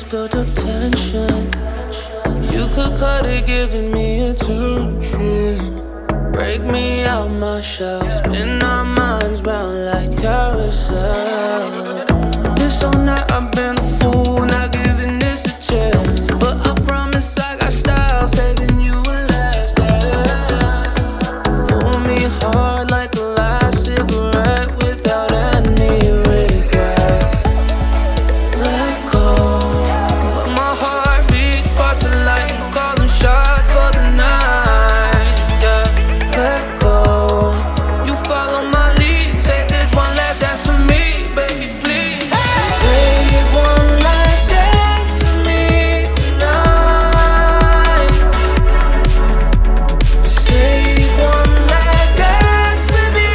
built up tension. You could cut it, giving me attention. Break me out my shell, spin our minds round like carousel. This whole night I've been a fool, not giving this a chance. But I promise I got style, saving you a last dance. Pull me hard like a last cigarette without any regrets. Let go, let my heart beat, spark the light, and call them shots for the night. Yeah, let go. You follow my lead, say this one last dance for me, baby, please. Save one last dance for me tonight. Save one last dance with me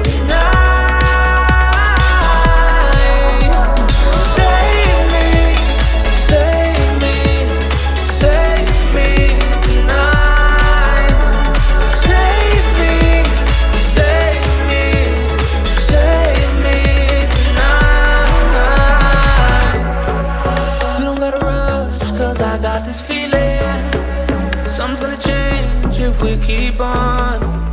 tonight. Save me, save me, save me tonight. Save me, save me, save me tonight. We don't gotta rush, cause I got this feeling. Something's gonna change if we keep on.